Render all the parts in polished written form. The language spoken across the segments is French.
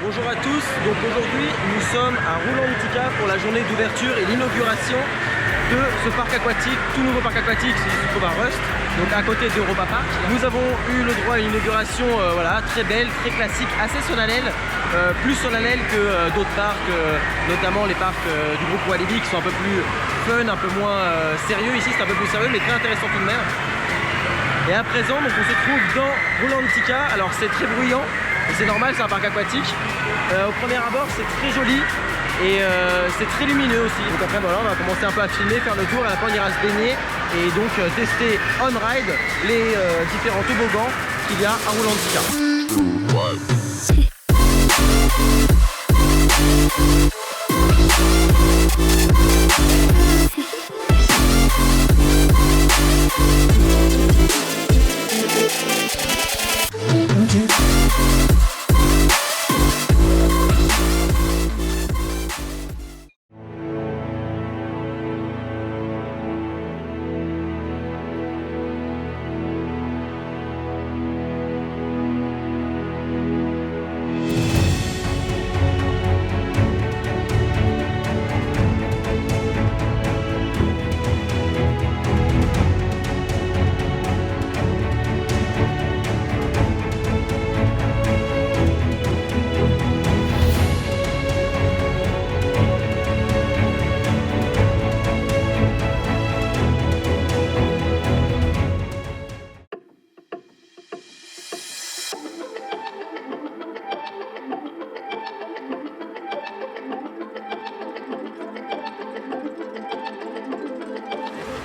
Bonjour à tous, donc aujourd'hui nous sommes à Roulantica pour la journée d'ouverture et l'inauguration de ce parc aquatique, tout nouveau parc aquatique qui se trouve à Rust, donc à côté d'Europa Park. Nous avons eu le droit à une inauguration voilà, très belle, très classique, assez solennelle, plus solennelle que d'autres parcs, notamment les parcs du groupe Walibi qui sont un peu plus fun, un peu moins sérieux. Ici c'est un peu plus sérieux mais très intéressant tout de même. Et à présent donc on se trouve dans Roulantica, alors c'est très bruyant. C'est normal, c'est un parc aquatique. Au premier abord, c'est très joli et c'est très lumineux aussi. Donc après, voilà, on va commencer un peu à filmer, faire le tour. À la fin, on ira se baigner et donc tester on-ride les différents toboggans qu'il y a à Roulantica.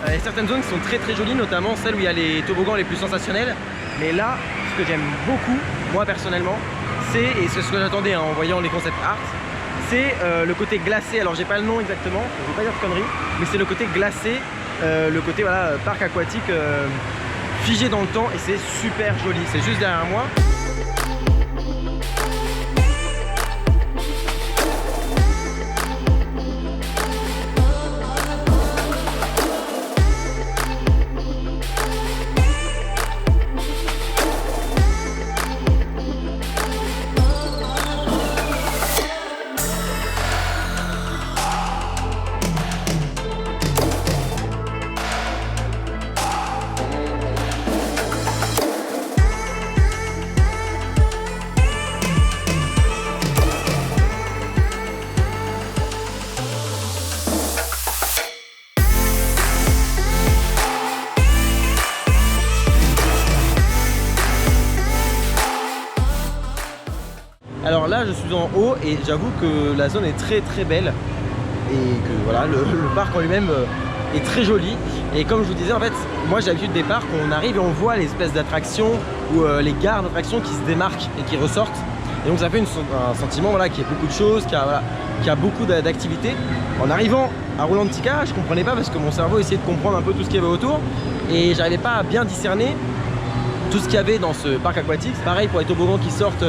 Il y a certaines zones qui sont très jolies, notamment celles où il y a les toboggans les plus sensationnels. Mais là, ce que j'aime beaucoup, moi personnellement, et c'est ce que j'attendais en voyant les concept art, c'est le côté glacé. Alors j'ai pas le nom exactement, je vais pas dire de conneries, mais c'est le côté glacé, le côté voilà, parc aquatique figé dans le temps et c'est super joli. C'est juste derrière moi. Alors là je suis en haut et j'avoue que la zone est très belle et que voilà le parc en lui-même est très joli. Et comme je vous disais, en fait moi j'ai l'habitude des parcs où on arrive et on voit les espèces d'attractions ou les gares d'attractions qui se démarquent et qui ressortent. Et donc ça fait un sentiment voilà, qu'il y a beaucoup de choses, qu'il y a beaucoup d'activités. En arrivant à Roulantica, je comprenais pas parce que mon cerveau essayait de comprendre un peu tout ce qu'il y avait autour et j'arrivais pas à bien discerner tout ce qu'il y avait dans ce parc aquatique. C'est pareil pour les toboggans qui sortent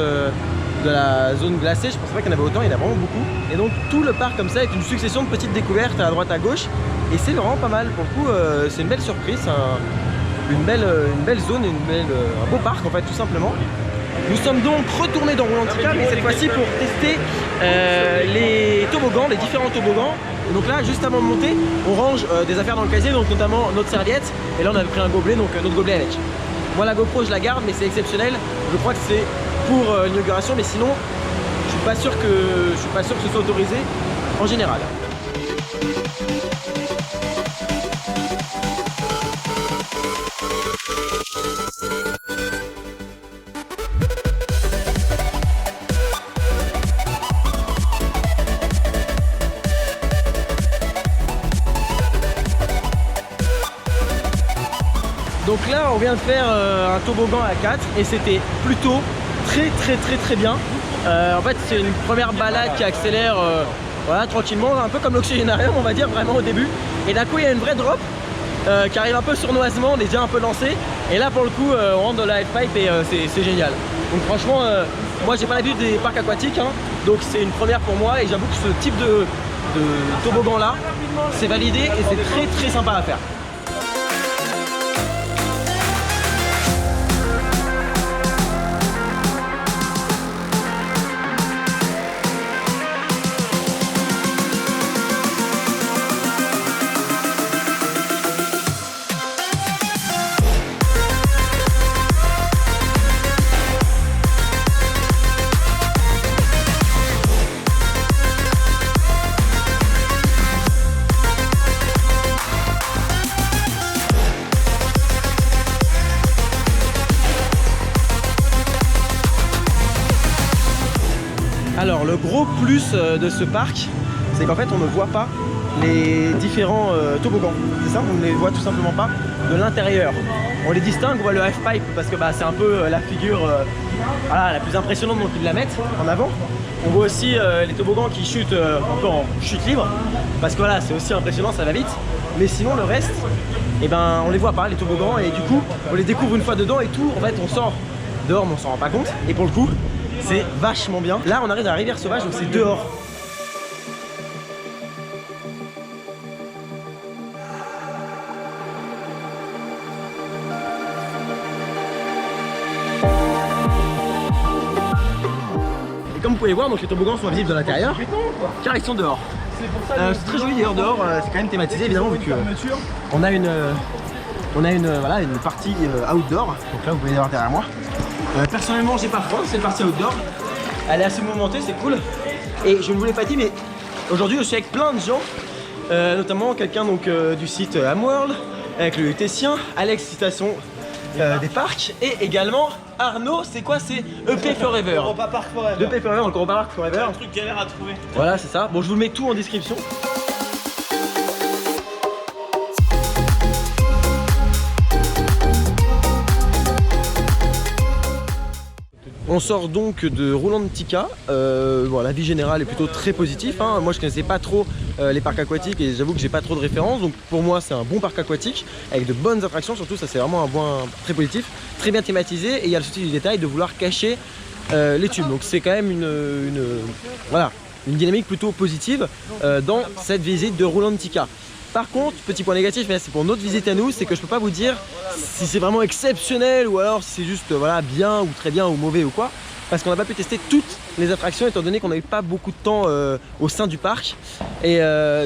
de la zone glacée, je pensais pas qu'il y en avait autant, il y en a vraiment beaucoup. Et donc tout le parc comme ça est une succession de petites découvertes à droite à gauche et c'est vraiment pas mal. Pour le coup c'est une belle surprise, une belle zone, un beau parc en fait tout simplement. Nous sommes donc retournés dans Roulantica mais cette fois-ci pour tester les toboggans, les différents toboggans. Et donc là juste avant de monter on range des affaires dans le casier, donc notamment notre serviette et là on avait pris un gobelet, donc notre gobelet à lèche. Moi la GoPro je la garde mais c'est exceptionnel, je crois que c'est pour l'inauguration, mais sinon je suis pas sûr que ce soit autorisé en général. Donc là on vient de faire un toboggan à 4 et c'était plutôt très bien. En fait c'est une première balade qui accélère voilà, tranquillement, un peu comme l'oxygénarium on va dire vraiment au début. Et d'un coup il y a une vraie drop qui arrive un peu sournoisement, on est déjà un peu lancé. Et là pour le coup on rentre dans la halfpipe et c'est génial. Donc franchement moi j'ai pas l'habitude des parcs aquatiques hein, donc c'est une première pour moi et j'avoue que ce type de toboggan là c'est validé et c'est très sympa à faire. Alors le gros plus de ce parc, c'est qu'en fait on ne voit pas les différents toboggans. C'est ça, on ne les voit tout simplement pas de l'intérieur. On les distingue, on voit le half-pipe parce que c'est un peu la figure voilà, la plus impressionnante, donc ils la mettent en avant. On voit aussi les toboggans qui chutent un peu en chute libre parce que voilà, c'est aussi impressionnant, ça va vite. Mais sinon le reste, eh ben, on les voit pas les toboggans et du coup on les découvre une fois dedans et tout. En fait on sort dehors mais on s'en rend pas compte et pour le coup c'est vachement bien. Là on arrive à la rivière sauvage donc c'est dehors. Et comme vous pouvez voir, donc les toboggans sont visibles de l'intérieur car ils sont dehors. C'est très joli d'ailleurs dehors, c'est quand même thématisé évidemment vu que on a une voilà, une partie outdoor. Donc là vous pouvez voir derrière moi. Personnellement j'ai pas froid, cette partie outdoor. Elle est assez mouvementée, c'est cool. Et je ne vous l'ai pas dit mais aujourd'hui je suis avec plein de gens, notamment quelqu'un donc du site Amworld, avec le Tessien, Alex Citation des parcs et également Arnaud, c'est quoi? C'est EP Forever. Europa Park Forever. EP Forever, donc Europa Park Forever. Un truc galère à trouver. Voilà, c'est ça. Bon, je vous le mets tout en description. On sort donc de Rulantica. Bon, la vie générale est plutôt très positive. Hein. Moi je connaissais pas trop les parcs aquatiques et j'avoue que j'ai pas trop de références. Donc pour moi c'est un bon parc aquatique avec de bonnes attractions. Surtout ça c'est vraiment un point très positif, très bien thématisé. Et il y a le souci du détail de vouloir cacher les tubes. Donc c'est quand même voilà, une dynamique plutôt positive dans cette visite de Rulantica. Par contre, petit point négatif, mais c'est pour notre visite à nous, c'est que je peux pas vous dire si c'est vraiment exceptionnel ou alors si c'est juste voilà, bien ou très bien ou mauvais ou quoi. Parce qu'on n'a pas pu tester toutes les attractions étant donné qu'on n'a eu pas beaucoup de temps au sein du parc. Et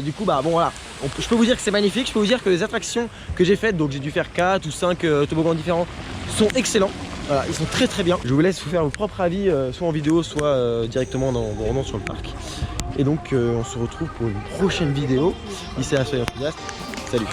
du coup, bon voilà, je peux vous dire que c'est magnifique. Je peux vous dire que les attractions que j'ai faites, donc j'ai dû faire 4 ou 5 toboggans différents, sont excellents. Voilà, ils sont très très bien. Je vous laisse vous faire vos propres avis, soit en vidéo, soit directement en vous rendant sur le parc. Et donc on se retrouve pour une prochaine vidéo. D'ici là, soyez enthousiastes. Salut.